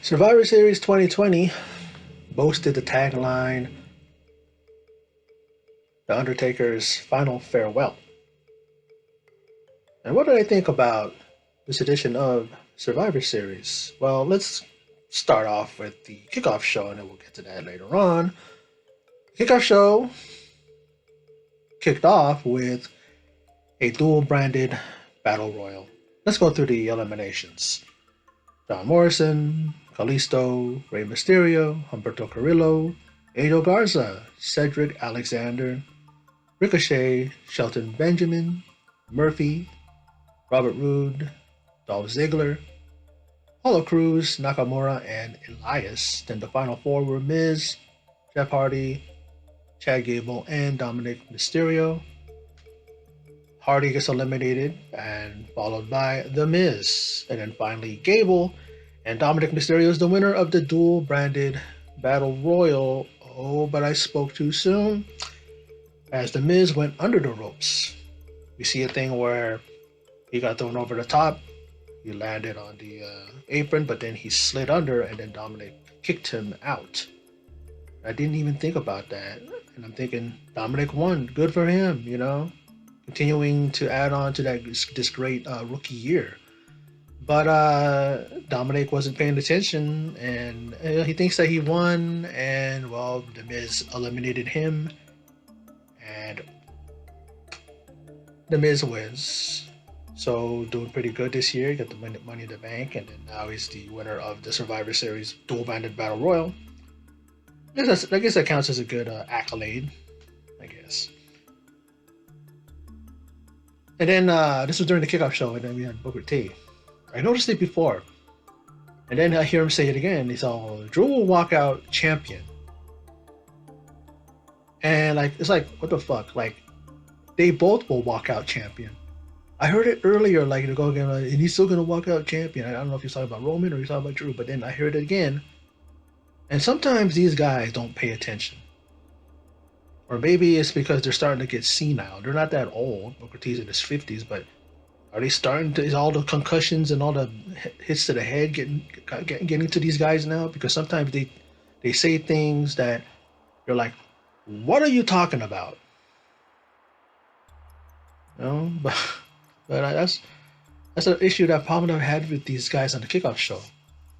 Survivor Series 2020 boasted the tagline The Undertaker's Final Farewell. And what did I think about this edition of Survivor Series? Well, let's start off with the kickoff show, and then we'll get to that later on. The kickoff show kicked off with a dual branded battle royal. Let's go through the eliminations. John Morrison, Kalisto, Rey Mysterio, Humberto Carrillo, Angel Garza, Cedric Alexander, Ricochet, Shelton Benjamin, Murphy, Robert Roode, Dolph Ziggler, Apollo Crews, Nakamura, and Elias. Then the final four were Miz, Jeff Hardy, Chad Gable, and Dominic Mysterio. Hardy gets eliminated and followed by The Miz. And then finally Gable and Dominic Mysterio is the winner of the dual branded Battle Royal. Oh, but I spoke too soon. As The Miz went under the ropes. We see a thing where he got thrown over the top. He landed on the apron, but then he slid under and then Dominic kicked him out. I didn't even think about that. And I'm thinking, Dominic won. Good for him, you know? Continuing to add on to that this great rookie year. But Dominic wasn't paying attention, and he thinks that he won, and well, The Miz eliminated him, and The Miz wins. So doing pretty good this year. He got the Money in the Bank, and then now he's the winner of the Survivor Series dual-banded Battle Royal. I guess that counts as a good accolade, I guess. And then this was during the kickoff show, and then we had Booker T. I noticed it before, and then I hear him say it again. He's all, Drew will walk out champion. And like it's like, what the fuck? Like, they both will walk out champion. I heard it earlier, like to go again, and he's still gonna walk out champion. I don't know if he's talking about Roman or he's talking about Drew, but then I heard it again. And sometimes these guys don't pay attention. Or maybe it's because they're starting to get senile. They're not that old. Booker T's in his 50s, but are they starting to, is all the concussions and all the hits to the head getting to these guys now? Because sometimes they say things that you're like, what are you talking about? You know, but that's an issue that probably I've had with these guys on the kickoff show.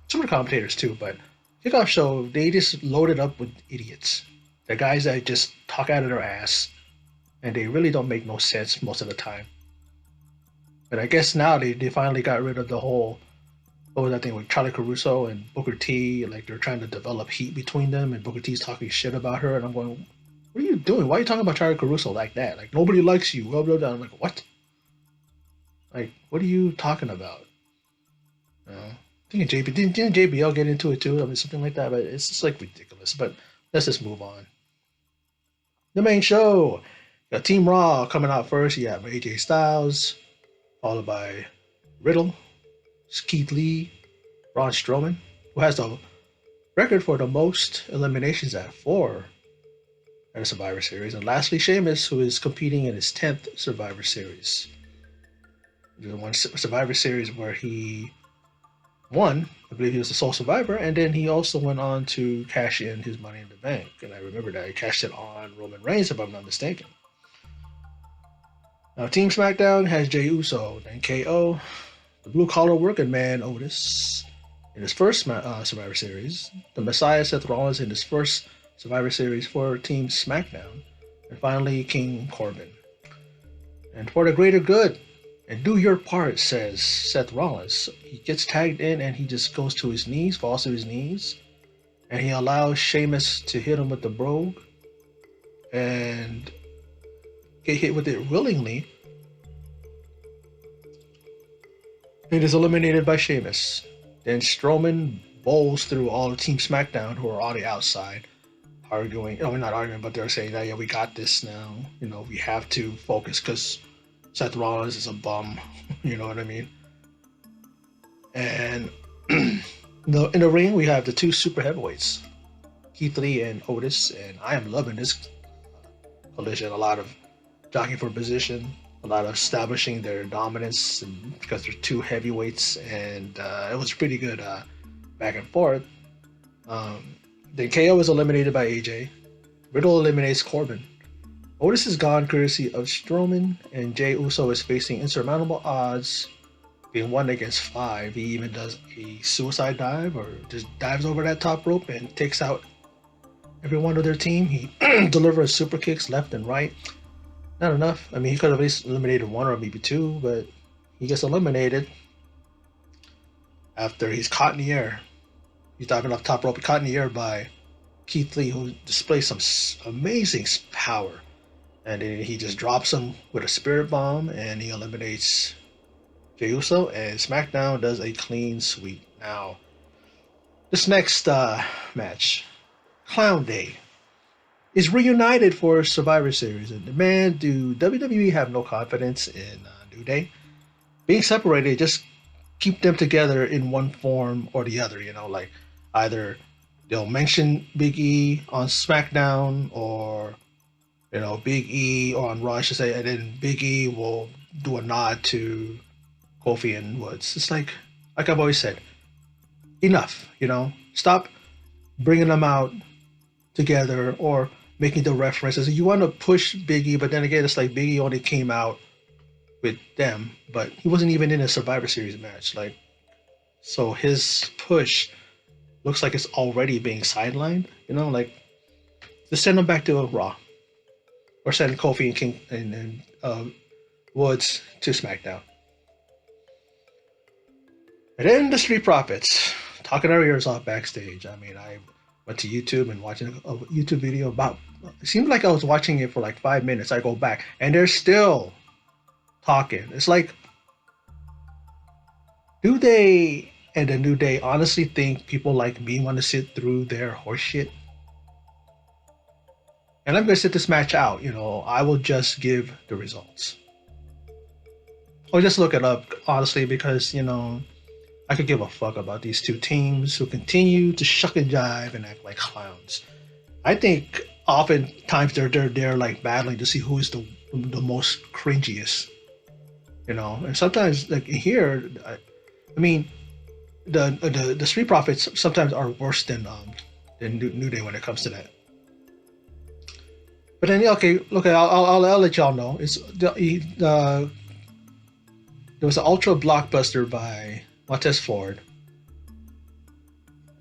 Some of the commentators too, but kickoff show, they just loaded up with idiots. They're guys that just talk out of their ass, and they really don't make no sense most of the time. But I guess now they finally got rid of the whole, what was that thing with Charlie Caruso and Booker T, like they're trying to develop heat between them, and Booker T's talking shit about her, and I'm going, what are you doing? Why are you talking about Charlie Caruso like that? Like, nobody likes you, blah, blah, blah. I'm like, what? Like, what are you talking about? You know? I think didn't JBL get into it too? I mean, something like that, but it's just like ridiculous. But let's just move on. The main show, got Team Raw coming out first. You have AJ Styles, followed by Riddle, Keith Lee, Braun Strowman, who has the record for the most eliminations at 4 at a Survivor Series. And lastly, Sheamus, who is competing in his 10th Survivor Series. The one Survivor Series where he won, I believe he was the sole survivor, and then he also went on to cash in his Money in the Bank. And I remember that he cashed it on Roman Reigns, if I'm not mistaken. Now, Team SmackDown has Jey Uso, then KO, the blue collar working man Otis in his first Survivor Series, the Messiah Seth Rollins in his first Survivor Series for Team SmackDown, and finally King Corbin. And for the greater good, and do your part, says Seth Rollins. He gets tagged in and he just goes to his knees, falls to his knees, and he allows Sheamus to hit him with the brogue and get hit with it willingly. It is eliminated by Sheamus. Then Strowman bowls through all the Team SmackDown who are on the outside, arguing. No, we're not arguing, but they're saying that, yeah, we got this now. You know, we have to focus because Seth Rollins is a bum. You know what I mean? And in the ring, we have the two super heavyweights, Keith Lee and Otis, and I am loving this collision. A lot of jockeying for position, a lot of establishing their dominance, and because they're two heavyweights, and it was pretty good back and forth. Um, then KO is eliminated by AJ. Riddle eliminates Corbin. Otis is gone courtesy of Strowman, and Jey Uso is facing insurmountable odds, being 1 against 5. He even does a suicide dive or just dives over that top rope and takes out every one of their team. He delivers super kicks left and right. Not enough. I mean, he could have at least eliminated one or maybe two, but he gets eliminated after he's caught in the air. He's diving off top rope, caught in the air by Keith Lee, who displays some amazing power. And then he just drops him with a spirit bomb, and he eliminates Jey Uso. And SmackDown does a clean sweep. Now, this next match, Clown Day, is reunited for Survivor Series. And man, do WWE have no confidence in New Day? Being separated, just keep them together in one form or the other. Like either they'll mention Big E on SmackDown, or Big E on Raw, I should say, and then Big E will do a nod to Kofi and Woods. It's like I've always said, enough. Stop bringing them out together or making the references. You want to push Big E, but then again, it's like Big E only came out with them, but he wasn't even in a Survivor Series match. Like, so his push looks like it's already being sidelined. Like just send him back to Raw, or send Kofi and King and Woods to SmackDown. And then the Street Profits talking our ears off backstage. I mean, I went to YouTube and watching a YouTube video about. It seemed like I was watching it for like 5 minutes. I go back and they're still talking. It's like, do they and the New Day honestly think people like me want to sit through their horseshit? And I'm going to sit this match out. I will just give the results. Or just look it up, honestly, because, I could give a fuck about these two teams who continue to shuck and jive and act like clowns. I think oftentimes they're like battling to see who is the most cringiest. And sometimes like here, I mean, the Street Profits sometimes are worse than New Day when it comes to that. But then okay, I'll let y'all know. There was an ultra blockbuster by Montez Ford,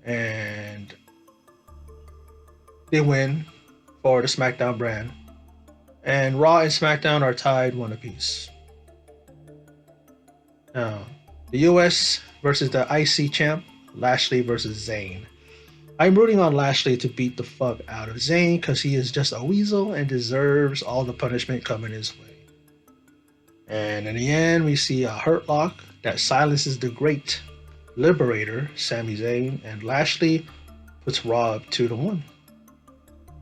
and they win for the SmackDown brand. And Raw and SmackDown are tied 1 apiece. Now, the US versus the IC champ, Lashley versus Zayn. I'm rooting on Lashley to beat the fuck out of Zayn because he is just a weasel and deserves all the punishment coming his way. And in the end, we see a Hurt Lock that silences the great Liberator, Sami Zayn, and Lashley puts Raw up 2-1.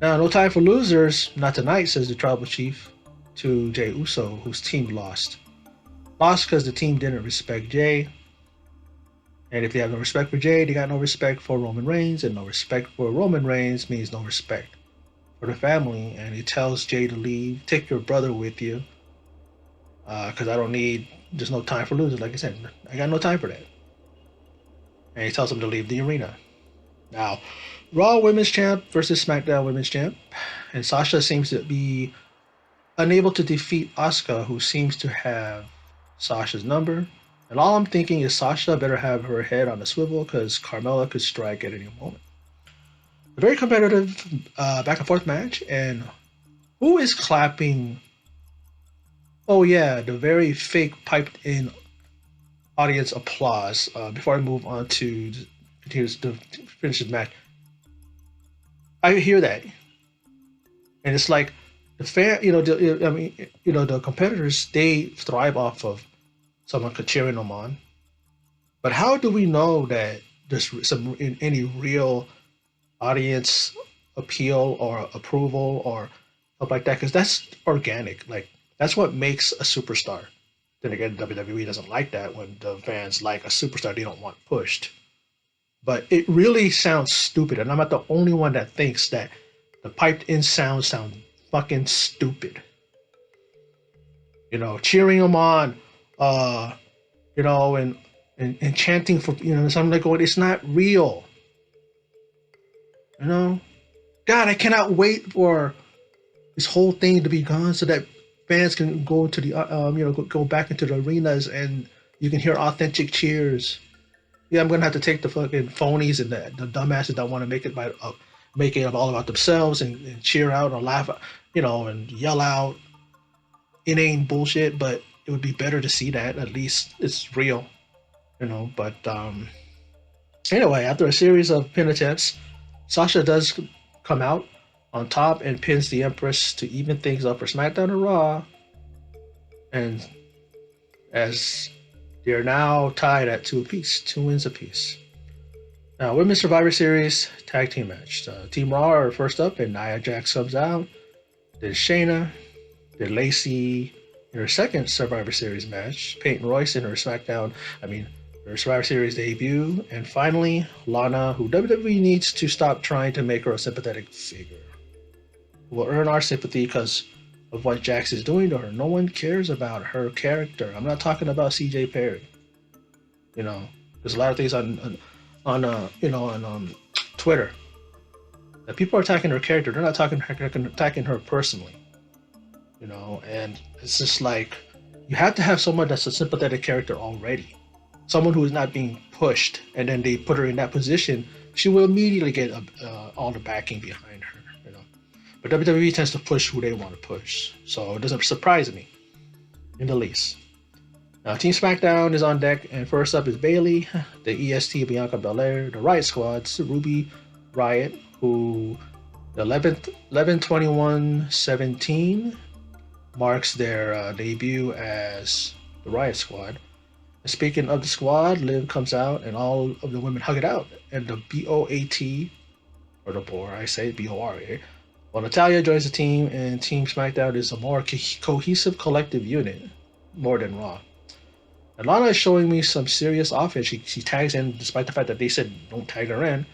Now, no time for losers, not tonight, says the Tribal Chief to Jey Uso, whose team lost. Lost because the team didn't respect Jey. And if they have no respect for Jey, they got no respect for Roman Reigns, and no respect for Roman Reigns means no respect for the family. And he tells Jey to leave, take your brother with you, because there's no time for losers. Like I said, I got no time for that. And he tells him to leave the arena. Now, Raw Women's Champ versus SmackDown Women's Champ, and Sasha seems to be unable to defeat Asuka, who seems to have Sasha's number. And all I'm thinking is Sasha better have her head on a swivel because Carmella could strike at any moment. A very competitive back and forth match. And who is clapping? Oh yeah, the very fake piped in audience applause. Before I move on to finish the match, I hear that, and it's like the fan. The competitors, they thrive off of someone cheering them on. But how do we know that there's any real audience appeal or approval or stuff like that? Because that's organic. Like that's what makes a superstar. Then again, WWE doesn't like that when the fans like a superstar they don't want pushed. But it really sounds stupid, and I'm not the only one that thinks that the piped in sound fucking stupid. Cheering them on, and and chanting for so I'm like going, it's not real. You know, God, I cannot wait for this whole thing to be gone so that fans can go to the go back into the arenas and you can hear authentic cheers. Yeah, I'm gonna have to take the fucking phonies and the dumbasses that want to make it all about themselves and cheer out or laugh, and yell out inane bullshit. But it would be better to see that at least it's real, But anyway, after a series of pin attempts, Sasha does come out on top and pins the Empress to even things up for SmackDown and Raw, and as they are now tied at 2 apiece, 2 wins apiece. Now, Women's Survivor Series tag team match. Team Raw are first up, and Nia Jax comes out. Then Shayna. Then Lacey in her second Survivor Series match. Peyton Royce in her her Survivor Series debut. And finally, Lana, who WWE needs to stop trying to make her a sympathetic figure. Will earn our sympathy because of what Jax is doing to her. No one cares about her character. I'm not talking about CJ Perry. There's a lot of things on Twitter that people are attacking her character. They're not attacking her personally. And it's just like you have to have someone that's a sympathetic character already, someone who is not being pushed, and then they put her in that position. She will immediately get all the backing behind her. But WWE tends to push who they want to push, so it doesn't surprise me in the least. Now, Team SmackDown is on deck, and first up is Bayley, the EST Bianca Belair, the Riot Squad's Ruby Riot, who the 11/21/17 marks their debut as the Riot Squad. And speaking of the squad, Liv comes out, and all of the women hug it out, and the BOAT, or the Boar, I say BORA. Well, Natalya joins the team, and Team SmackDown is a more cohesive collective unit, more than Raw. And Lana is showing me some serious offense. She tags in, despite the fact that they said don't tag her in.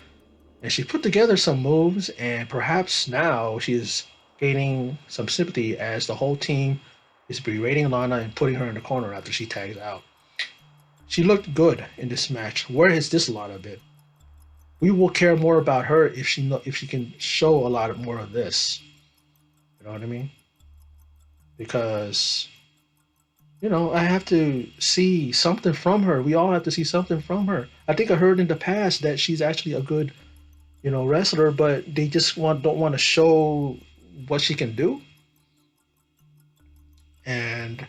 And she put together some moves, and perhaps now she is gaining some sympathy as the whole team is berating Lana and putting her in the corner after she tags out. She looked good in this match. Where has this Lana been? We will care more about her if she can show a lot more of this. You know what I mean? Because I have to see something from her. We all have to see something from her. I think I heard in the past that she's actually a good, wrestler, but they just don't want to show what she can do. And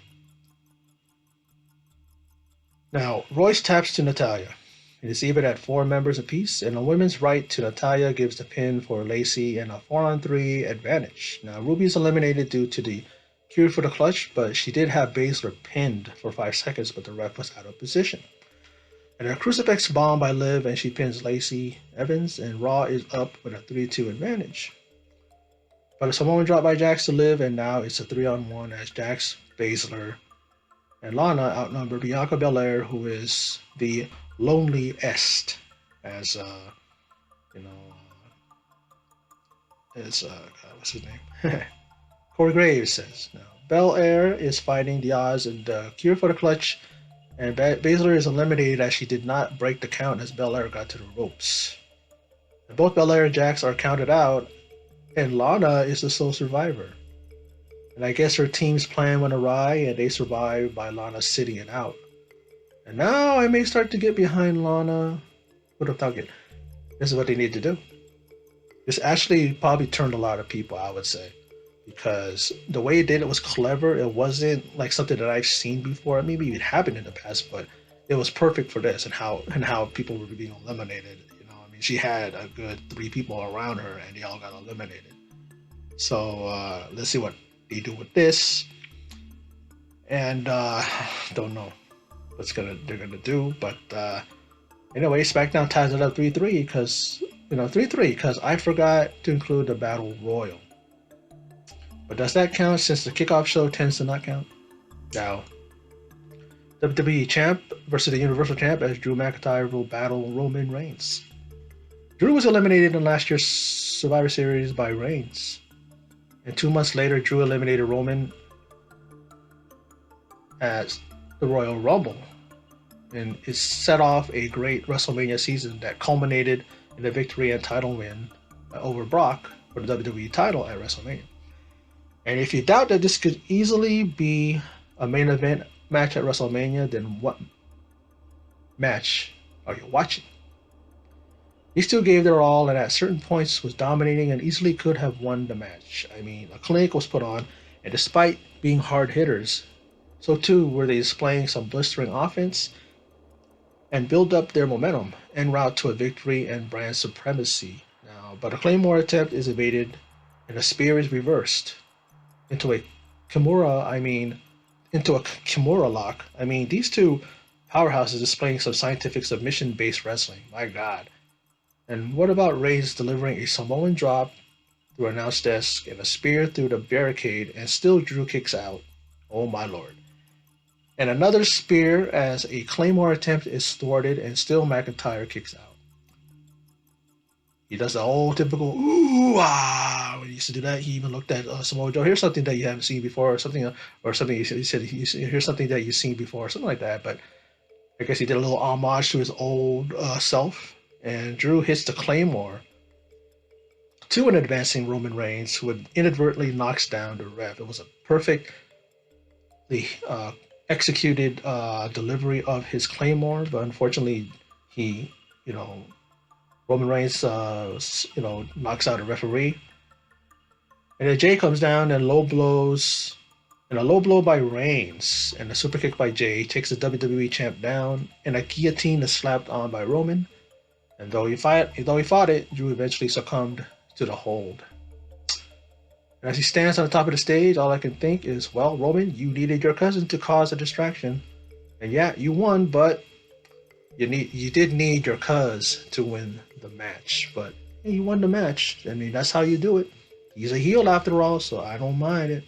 now Royce taps to Natalya. It is even at 4 members apiece, and a women's right to Natalya gives the pin for Lacey and a 4-on-3 advantage. Now Ruby is eliminated due to the cure for the clutch, but she did have Baszler pinned for 5 seconds, but the ref was out of position. And a crucifix bomb by Liv, and she pins Lacey Evans, and Raw is up with a 3-2 advantage. But a Samoan drop by Jax to Liv, and now it's a 3-on-1 as Jax, Baszler, and Lana outnumber Bianca Belair, who is the loneliest, as what's his name? Corey Graves says. Now, Belair is fighting the odds and the cure for the clutch, and Baszler is eliminated as she did not break the count as Belair got to the ropes. And both Belair and Jax are counted out, and Lana is the sole survivor. And I guess her team's plan went awry, and they survived by Lana sitting it out. And now I may start to get behind Lana with a Thugget. This is what they need to do. This actually probably turned a lot of people, I would say. Because the way it did it was clever. It wasn't like something that I've seen before. Maybe it happened in the past, but it was perfect for this and how people were being eliminated. She had a good 3 people around her, and they all got eliminated. So let's see what they do with this. And don't know what they're gonna do, but anyway, SmackDown ties it up 3-3 because 3-3 because I forgot to include the Battle Royal. But does that count since the kickoff show tends to not count? Now, WWE Champ versus the Universal Champ as Drew McIntyre will battle Roman Reigns. Drew was eliminated in last year's Survivor Series by Reigns. And 2 months later, Drew eliminated Roman at the Royal Rumble. and it set off a great WrestleMania season that culminated in a victory and title win over Brock for the WWE title at WrestleMania. And if you doubt that this could easily be a main event match at WrestleMania, then what match are you watching? These two gave their all and at certain points was dominating and easily could have won the match. I mean, a clinic was put on, and despite being hard hitters, so too were they displaying some blistering offense and build up their momentum en route to a victory and brand supremacy. Now, but a Claymore attempt is evaded and a spear is reversed into a Kimura, I mean, into a Kimura lock. I mean, these two powerhouses displaying some scientific submission based wrestling. My God. And what about Reigns delivering a Samoan drop through an announce desk and a spear through the barricade and still Drew kicks out? Oh my lord. And another spear as a Claymore attempt is thwarted and still McIntyre kicks out. He does the old typical ooh ah when he used to do that. He even looked at Samoa Joe. Here's something that you haven't seen before, or something. He said, here's something that you've seen before, something like that. But I guess he did a little homage to his old self. And Drew hits the Claymore to an advancing Roman Reigns, who inadvertently knocks down the ref. It was a perfectly executed delivery of his Claymore, but unfortunately, he, you know, Roman Reigns, knocks out a referee. And then Jay comes down and low blows, and a low blow by Reigns, and a super kick by Jay takes the WWE champ down, and a guillotine is slapped on by Roman. And though he fought it, Drew eventually succumbed to the hold. And as he stands on the top of the stage, all I can think is, well, Roman, you needed your cousin to cause a distraction. And yeah, you won, but you did need your cuz to win the match. But hey, you won the match. I mean, that's how you do it. He's a heel after all, so I don't mind it.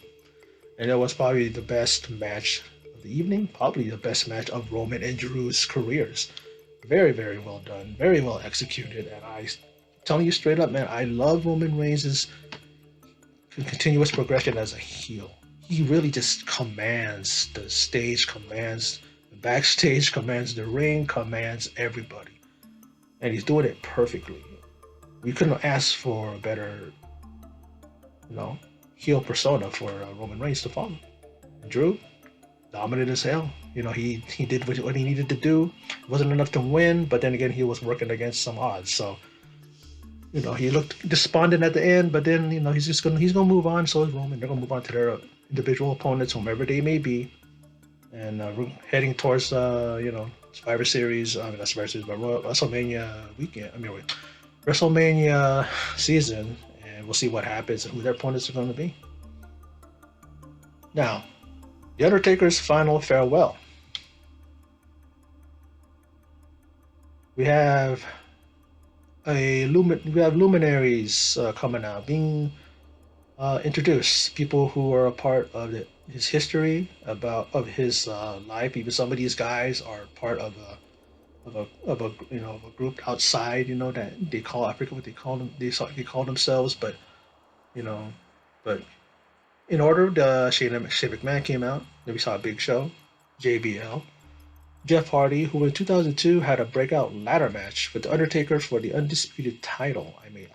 And it was probably the best match of the evening, probably the best match of Roman and Drew's careers. Very, very well done, very well executed, and telling you straight up, man, I love Roman Reigns' continuous progression as a heel. He really just commands the stage, commands the backstage, commands the ring, commands everybody, and he's doing it perfectly. We couldn't ask for a better, heel persona for Roman Reigns to follow. Drew, dominant as hell. He did what he needed to do. It wasn't enough to win, but then again, he was working against some odds. So, he looked despondent at the end, but then, he's gonna move on. So is Roman. They're gonna move on to their individual opponents, whomever they may be, and we're heading towards, Survivor Series. I mean, not Survivor Series, but WrestleMania weekend. I mean, WrestleMania season, and we'll see what happens and who their opponents are going to be. Now, The Undertaker's final farewell. We have luminaries coming out, being introduced. People who are a part of his history, of his life. Even some of these guys are part of a group outside. That they call, I forget what they call them. They call themselves, but you know, but in order, Shane McMahon came out. Then we saw a Big Show, JBL, Jeff Hardy, who in 2002 had a breakout ladder match with The Undertaker for the undisputed title. I mean,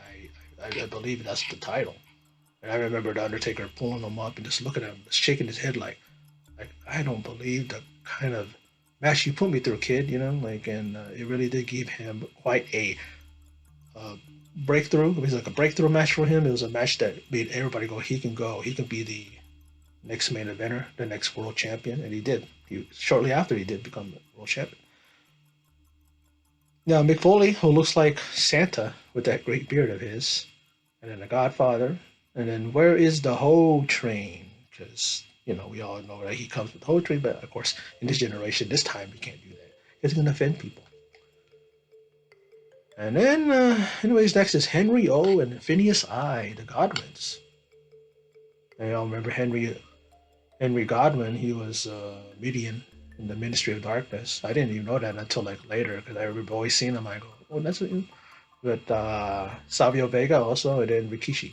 I believe that's the title. And I remember The Undertaker pulling him up and just looking at him, shaking his head like I don't believe the kind of match you put me through, kid. And it really did give him quite a breakthrough. It was like a breakthrough match for him. It was a match that made everybody go. He can be the next main eventer, the next world champion, and he did. Shortly after he did become the world champion. Now Mick Foley, who looks like Santa with that great beard of his, and then the Godfather, and then where is the Ho Train? Because we all know that he comes with the Ho Train, but of course in this generation, this time he can't do that. It's gonna offend people. And then, anyways, next is Henry O and Phineas I, the Godwins. And y'all remember Henry Godwin? He was Midian in the Ministry of Darkness. I didn't even know that until later, because I remember always seeing him. I go, oh, that's what you. But Savio Vega also, and then Rikishi.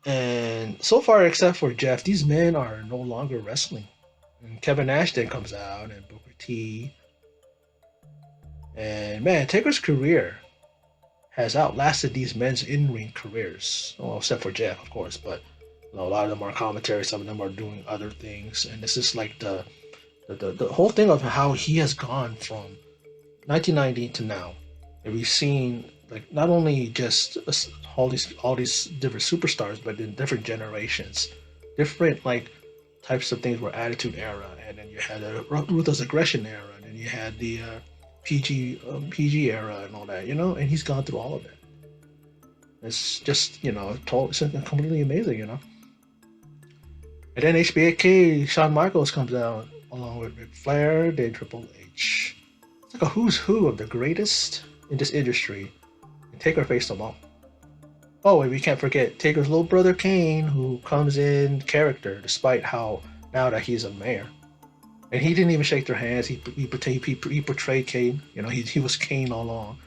And so far, except for Jeff, these men are no longer wrestling. And Kevin Nash then comes out, and Booker T. And man, Taker's career has outlasted these men's in-ring careers. Well, except for Jeff, of course, but you know, a lot of them are commentary. Some of them are doing other things, and this is like the whole thing of how he has gone from 1990 to now, and we've seen like not only just all these different superstars, but in different generations, different like types of things were Attitude Era, and then you had a Ruthless Aggression Era, and then you had the PG era and all that, you know, and he's gone through all of that. It's just it's completely amazing, you know. And then HBK Shawn Michaels comes out along with Ric Flair, then Triple H. It's like a who's who of the greatest in this industry, and Taker faced them all. Oh, and we can't forget Taker's little brother Kane, who comes in character despite how now that he's a mayor. And he didn't even shake their hands. He portrayed Kane. You know, he was Kane all along.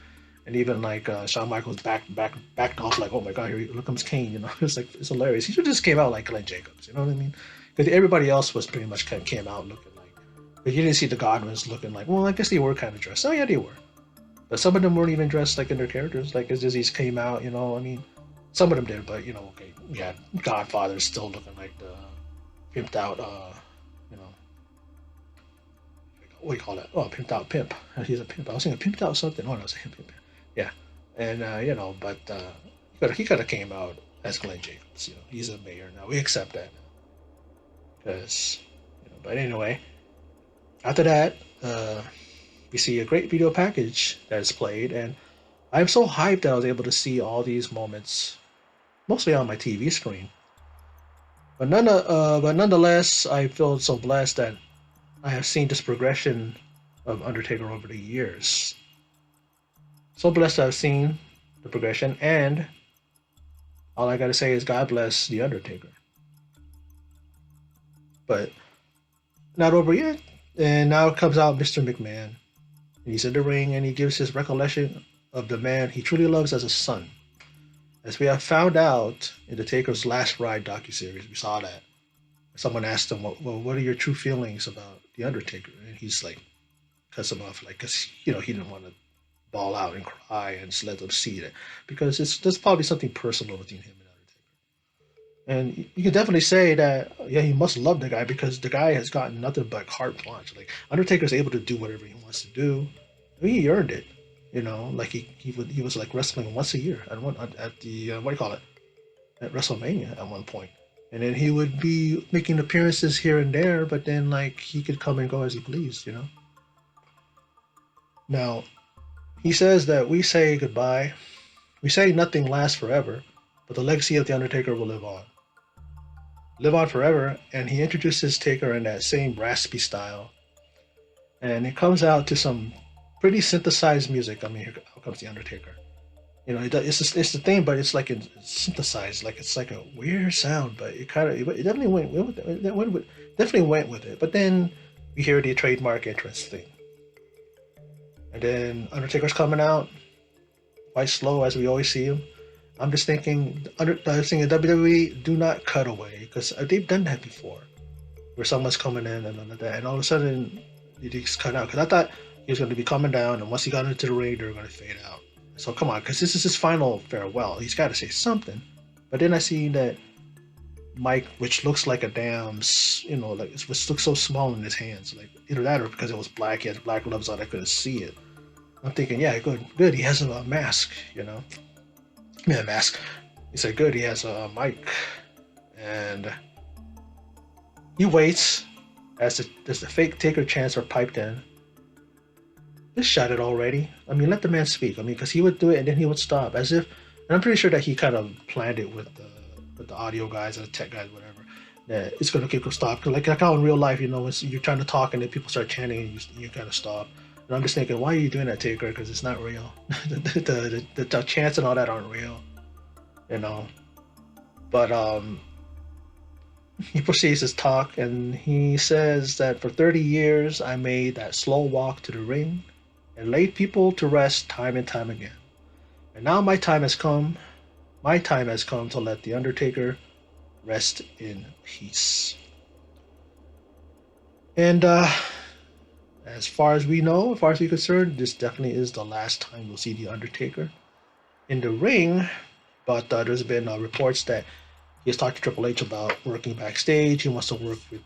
And even like Shawn Michaels backed off like, oh my god, here comes Kane. You know, it's like it's hilarious. He should just came out like Glenn Jacobs. You know what I mean? Because everybody else was pretty much kind of came out looking like. But you didn't see the Godwins looking like. Well, I guess they were kind of dressed. Oh yeah, they were. But some of them weren't even dressed like in their characters. Like as disease came out. You know, I mean, some of them did, but you know, okay, yeah, Godfather's still looking like the pimped out. You know, what do you call that? Oh, pimped out pimp. He's a pimp. I was saying pimped out something. Oh, no, it's a pimp. Yeah, and you know, but he could have came out as Glenn Jacobs. You know, he's a mayor now. We accept that because, you know. But anyway, after that, we see a great video package that is played, and I'm so hyped that I was able to see all these moments, mostly on my TV screen. But nonetheless, I feel so blessed that I have seen this progression of Undertaker over the years. So blessed to have seen the progression, and all I gotta say is God bless the Undertaker. But not over yet. And now comes out Mr. McMahon. And he's in the ring and he gives his recollection of the man he truly loves as a son. As we have found out in the Taker's Last Ride docuseries, we saw that. Someone asked him, well, what are your true feelings about the Undertaker? And he's like, cuts him off, like, because, you know, he didn't want to ball out and cry and just let them see it. Because there's probably something personal between him and Undertaker. And you can definitely say that, yeah, he must love the guy because the guy has gotten nothing but carte blanche. Like, Undertaker's able to do whatever he wants to do. I mean, he earned it. You know, like he was like wrestling once a year at the what do you call it, at WrestleMania at one point, and then he would be making appearances here and there, but then like he could come and go as he pleased, you know. Now he says that we say nothing lasts forever, but the legacy of the Undertaker will live on forever, and he introduces Taker in that same raspy style, and it comes out to some pretty synthesized music. I mean, here comes the Undertaker. You know, it's the thing, but it's like it's synthesized, like it's like a weird sound, but it definitely went with it. Definitely went with it. But then we hear the trademark entrance thing, and then Undertaker's coming out quite slow as we always see him. I'm just thinking, WWE do not cut away because they've done that before, where someone's coming in and none of that, and all of a sudden they just cut out. Because I thought he was going to be coming down, and once he got into the ring, they were going to fade out. So come on, because this is his final farewell. He's got to say something. But then I see that Mike, which looks like a damn, you know, like which looks so small in his hands, like either that or because it was black, he had black gloves on, I couldn't see it. I'm thinking, yeah, good. He has a mask, you know. Yeah, mask. He said, good. He has a mic, and he waits as the fake Taker chants are piped in. Just shut it already. I mean, let the man speak. I mean, because he would do it and then he would stop, as if. And I'm pretty sure that he kind of planned it with the audio guys and the tech guys, whatever. That it's gonna keep stop. Cause like how in real life, you know, you're trying to talk and then people start chanting and you kind of stop. And I'm just thinking, why are you doing that, Taker? Because it's not real. the chants and all that aren't real, you know. But he proceeds his talk and he says that for 30 years I made that slow walk to the ring and laid people to rest time and time again. And now my time has come. My time has come to let the Undertaker rest in peace. And as far as we know, as far as we're concerned, this definitely is the last time we'll see the Undertaker in the ring. But there's been reports that he has talked to Triple H about working backstage. He wants to work with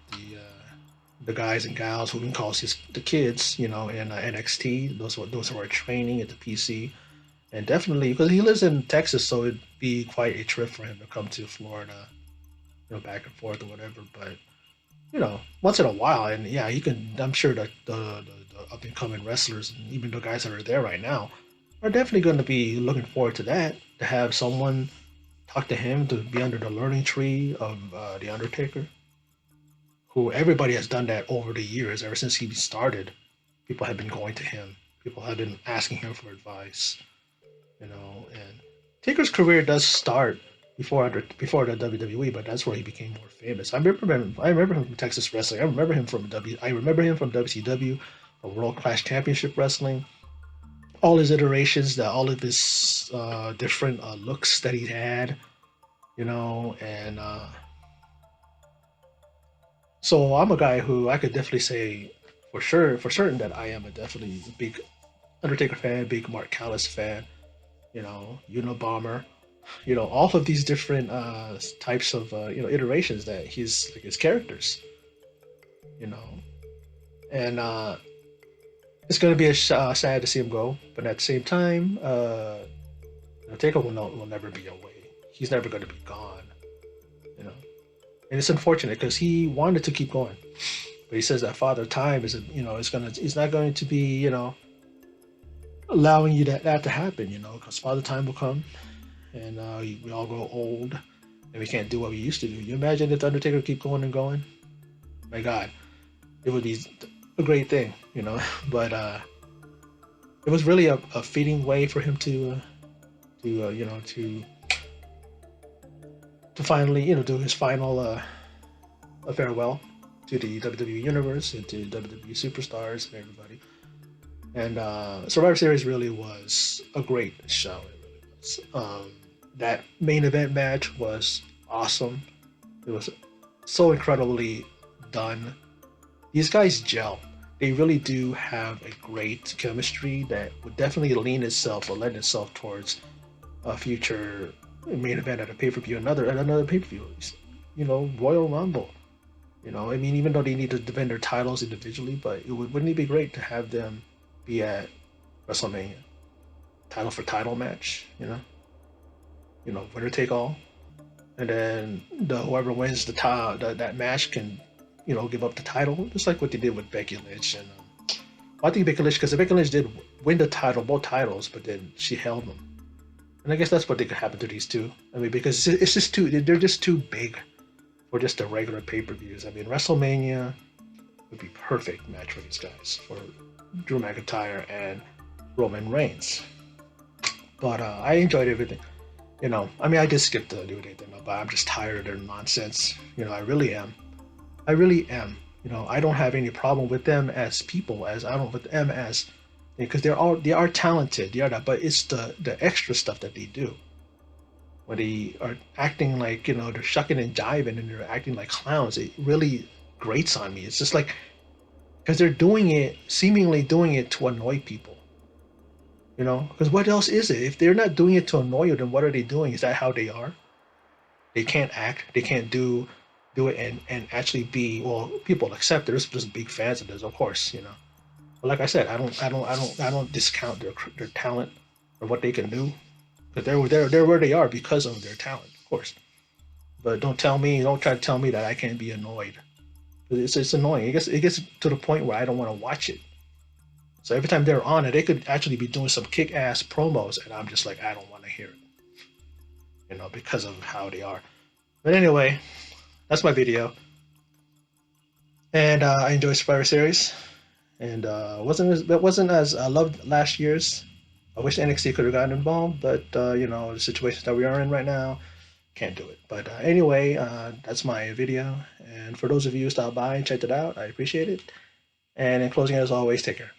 the guys and gals who he calls the kids, in NXT. Those who are training at the PC, and definitely because he lives in Texas, so it'd be quite a trip for him to come to Florida, back and forth or whatever. But once in a while, and yeah, you can. I'm sure that the up and coming wrestlers, and even the guys that are there right now, are definitely going to be looking forward to that. To have someone talk to him, to be under the learning tree of the Undertaker, who everybody has done that over the years. Ever since he started, people have been going to him. People have been asking him for advice. And Taker's career does start before the WWE, but that's where he became more famous. I remember him from Texas wrestling. I remember him from WCW, from World Class Championship Wrestling. All his iterations, all of his different looks that he had, and so I'm a guy who I could definitely say for certain that I am a definitely big Undertaker fan, big Mark Callis fan. Unabomber, all of these different types of iterations that he's like his characters, you know, and it's gonna be sad to see him go, but at the same time, Taker will never be away. He's never going to be gone, you know, and it's unfortunate because he wanted to keep going, but he says that Father Time is, it's not going to be, allowing you that to happen, because Father Time will come and we all grow old and we can't do what we used to do. You imagine if the Undertaker keep going and going? My God, it would be a great thing, But it was really a fitting way for him to finally do his final a farewell to the WWE Universe and to WWE superstars and everybody. And Survivor Series really was a great show. It really was. That main event match was awesome. It was so incredibly done. These guys gel. They really do have a great chemistry that would definitely lean itself or lend itself towards a future main event at a pay per view, another pay per view. Royal Rumble. I mean, even though they need to defend their titles individually, but wouldn't it be great to have them be at WrestleMania, title for title match? Winner take all, and then whoever wins that match can, give up the title, just like what they did with Becky Lynch. And well, I think because Becky Lynch did win the title, both titles, but then she held them. And I guess that's what could happen to these two. I mean, because it's just they're just too big for just the regular pay-per-views. I mean, WrestleMania would be perfect match for these guys, for Drew McIntyre and Roman Reigns. But I enjoyed everything. I mean, I did skip the New Day thing, but I'm just tired of their nonsense. I really am. I really am. I don't have any problem with them as people, as I don't with them as, because they are talented. They are that, but it's the extra stuff that they do. When they are acting like they're shucking and jiving and they're acting like clowns, it really grates on me. It's just like because they're seemingly doing it to annoy people. Because what else is it? If they're not doing it to annoy you, then what are they doing? Is that how they are? They can't act. They can't do it and actually be, well, people accept it. There's just big fans of this, of course. But like I said, I don't discount their talent or what they can do. But they're where they are because of their talent, of course. But don't try to tell me that I can't be annoyed. It's annoying. It gets to the point where I don't want to watch it. So every time they're on it, they could actually be doing some kick-ass promos, and I'm just like, I don't want to hear it, because of how they are. But anyway, that's my video, and I enjoy Survivor Series, and wasn't as I loved last year's. I wish NXT could have gotten involved, but the situations that we are in right now can't do it. But anyway, that's my video, and for those of you who stopped by and checked it out, I appreciate it. And in closing, as always, take care.